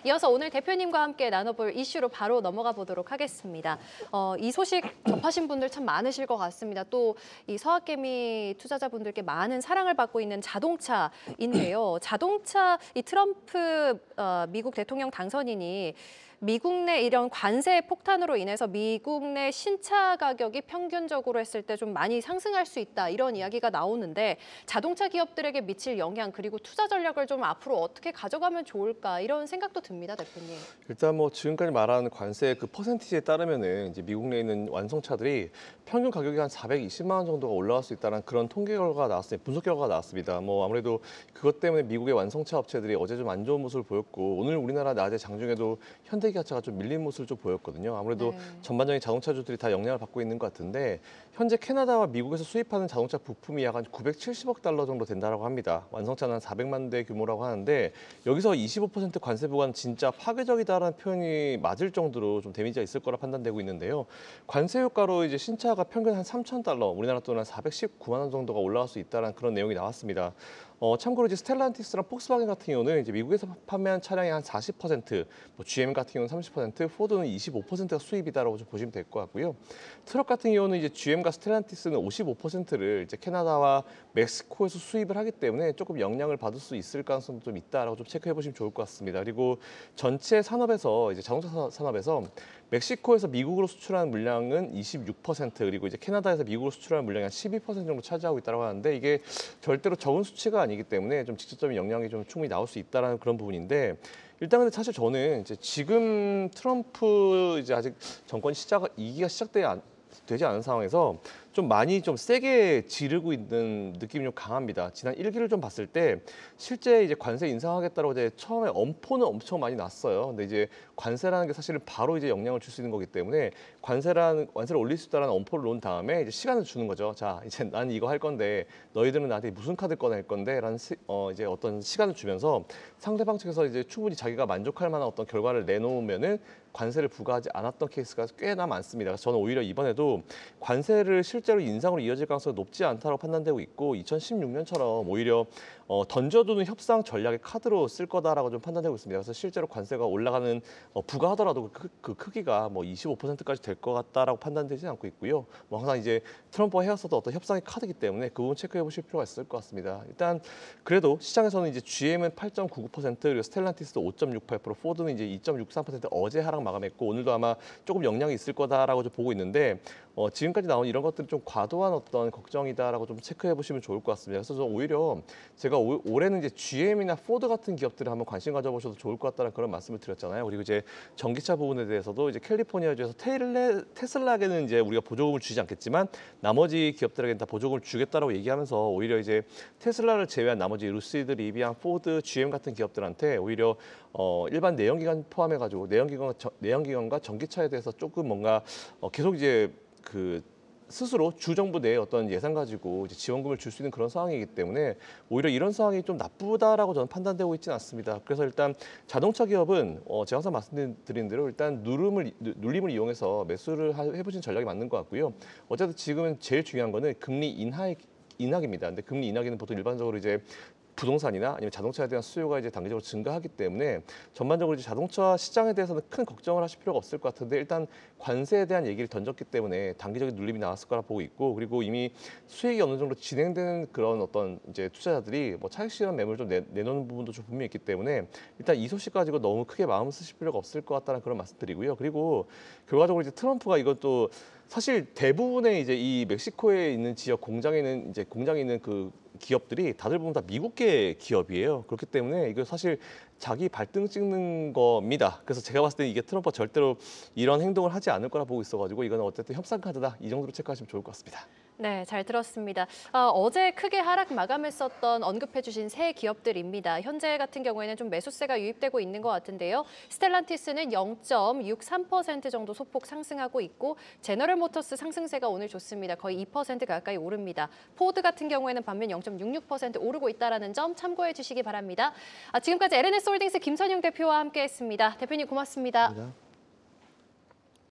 이어서 오늘 대표님과 함께 나눠볼 이슈로 바로 넘어가 보도록 하겠습니다. 이 소식 접하신 분들 참 많으실 것 같습니다. 또 이 서학개미 투자자분들께 많은 사랑을 받고 있는 자동차인데요. 자동차 이 트럼프 미국 대통령 당선인이 미국 내 이런 관세 폭탄으로 인해서 미국 내 신차 가격이 평균적으로 했을 때 좀 많이 상승할 수 있다 이런 이야기가 나오는데 자동차 기업들에게 미칠 영향 그리고 투자 전략을 좀 앞으로 어떻게 가져가면 좋을까 이런 생각도 듭니다, 대표님. 일단 뭐 지금까지 말한 관세 그 퍼센티지에 따르면은 이제 미국 내에 있는 완성차들이 평균 가격이 한 420만 원 정도가 올라갈 수 있다는 그런 통계 결과가 나왔습니다. 분석 결과가 나왔습니다. 뭐 아무래도 그것 때문에 미국의 완성차 업체들이 어제 좀 안 좋은 모습을 보였고 오늘 우리나라 낮에 장중에도 현대기아차가 좀 밀린 모습을 좀 보였거든요. 아무래도 전반적인 자동차주들이 다 영향을 받고 있는 것 같은데 현재 캐나다와 미국에서 수입하는 자동차 부품이 약 한 970억 달러 정도 된다고 합니다. 완성차는 한 400만 대 규모라고 하는데 여기서 25% 관세 부과는 진짜 파괴적이다라는 표현이 맞을 정도로 좀 데미지가 있을 거라 판단되고 있는데요. 관세 효과로 이제 신차가 평균 한 3,000달러, 우리나라 돈은 한 419만 원 정도가 올라갈 수 있다는 그런 내용이 나왔습니다. 참고로 이제 스텔란티스랑 폭스바겐 같은 경우는 이제 미국에서 판매한 차량의 한 40%, 뭐 GM 같은 경우는 30%, 포드는 25%가 수입이다라고 좀 보시면 될 것 같고요. 트럭 같은 경우는 이제 GM과 스텔란티스는 55%를 이제 캐나다와 멕시코에서 수입을 하기 때문에 조금 영향을 받을 수 있을 가능성도 좀 있다라고 좀 체크해 보시면 좋을 것 같습니다. 그리고 전체 산업에서 이제 자동차 산업에서 멕시코에서 미국으로 수출하는 물량은 26%, 그리고 이제 캐나다에서 미국으로 수출하는 물량이 한 12% 정도 차지하고 있다고 하는데 이게 절대로 적은 수치가 아니기 때문에 좀 직접적인 영향이 좀 충분히 나올 수 있다라는 그런 부분인데 일단 근데 사실 저는 이제 지금 트럼프 이제 아직 정권 이기가 되지 않은 상황에서 좀 많이 좀 세게 지르고 있는 느낌이 좀 강합니다. 지난 1기를 좀 봤을 때 실제 이제 관세 인상하겠다고 이제 처음에 엄포는 엄청 많이 났어요. 근데 이제 관세라는 게 사실은 바로 이제 영향을 줄 수 있는 거기 때문에 관세를 올릴 수 있다라는 엄포를 놓은 다음에 이제 시간을 주는 거죠. 자, 이제 난 이거 할 건데 너희들은 나한테 무슨 카드 꺼낼 건데라는 이제 어떤 시간을 주면서 상대방 측에서 이제 충분히 자기가 만족할 만한 어떤 결과를 내놓으면은 관세를 부과하지 않았던 케이스가 꽤나 많습니다. 그래서 저는 오히려 이번에도 관세를 실제로 인상으로 이어질 가능성이 높지 않다고 판단되고 있고 2016년처럼 오히려 던져두는 협상 전략의 카드로 쓸 거다라고 좀 판단되고 있습니다. 그래서 실제로 관세가 올라가는 부과하더라도 그 크기가 뭐 25%까지 될 것 같다라고 판단되지 않고 있고요. 뭐 항상 이제 트럼프와 헤어서도 어떤 협상의 카드이기 때문에 그 부분 체크해 보실 필요가 있을 것 같습니다. 일단 그래도 시장에서는 이제 GM은 8.99%, 그리고 스텔란티스도 5.68%, 포드는 이제 2.63% 어제 하락 마감했고 오늘도 아마 조금 영향이 있을 거다라고 좀 보고 있는데 지금까지 나온 이런 것들은 좀 과도한 어떤 걱정이다라고 좀 체크해 보시면 좋을 것 같습니다. 그래서 오히려 제가 올해는 이제 GM이나 포드 같은 기업들을 한번 관심 가져보셔도 좋을 것 같다는 그런 말씀을 드렸잖아요. 그리고 이제 전기차 부분에 대해서도 이제 캘리포니아주에서 테슬라에게는 이제 우리가 보조금을 주지 않겠지만 나머지 기업들에게는 다 보조금을 주겠다라고 얘기하면서 오히려 이제 테슬라를 제외한 나머지 루시드, 리비안, 포드, GM 같은 기업들한테 오히려 일반 내연기관 포함해가지고 내연기관과 전기차에 대해서 조금 뭔가 계속 이제 그 스스로 주정부 내에 어떤 예산 가지고 이제 지원금을 줄 수 있는 그런 상황이기 때문에 오히려 이런 상황이 좀 나쁘다라고 저는 판단되고 있지는 않습니다. 그래서 일단 자동차 기업은 제가 항상 말씀드린 대로 일단 눌림을 이용해서 매수를 해보신 전략이 맞는 것 같고요. 어쨌든 지금은 제일 중요한 거는 금리 인하입니다. 근데 금리 인하기는 보통 일반적으로 이제 부동산이나 아니면 자동차에 대한 수요가 이제 단기적으로 증가하기 때문에 전반적으로 이제 자동차 시장에 대해서는 큰 걱정을 하실 필요가 없을 것 같은데 일단 관세에 대한 얘기를 던졌기 때문에 단기적인 눌림이 나왔을 거라 보고 있고 그리고 이미 수익이 어느 정도 진행되는 그런 어떤 이제 투자자들이 뭐 차익 실현 매물을 좀 내놓는 부분도 좀 분명히 있기 때문에 일단 이 소식 가지고 너무 크게 마음 쓰실 필요가 없을 것 같다는 그런 말씀드리고요. 그리고 결과적으로 이제 트럼프가 이것도 사실 대부분의 이제 이 멕시코에 있는 지역 공장에 있는 그 기업들이 다들 보면 다 미국계 기업이에요. 그렇기 때문에 이거 사실 자기 발등 찍는 겁니다. 그래서 제가 봤을 때 이게 트럼프가 절대로 이런 행동을 하지 않을 거라 보고 있어가지고 이거는 어쨌든 협상 카드다. 이 정도로 체크하시면 좋을 것 같습니다. 네, 잘 들었습니다. 어제 크게 하락 마감했었던 언급해주신 세 기업들입니다. 현재 같은 경우에는 좀 매수세가 유입되고 있는 것 같은데요. 스텔란티스는 0.63% 정도 소폭 상승하고 있고 제너럴 모터스 상승세가 오늘 좋습니다. 거의 2% 가까이 오릅니다. 포드 같은 경우에는 반면 0.66% 오르고 있다는 점 참고해 주시기 바랍니다. 지금까지 LNS홀딩스 김선영 대표와 함께했습니다. 대표님 고맙습니다. 감사합니다.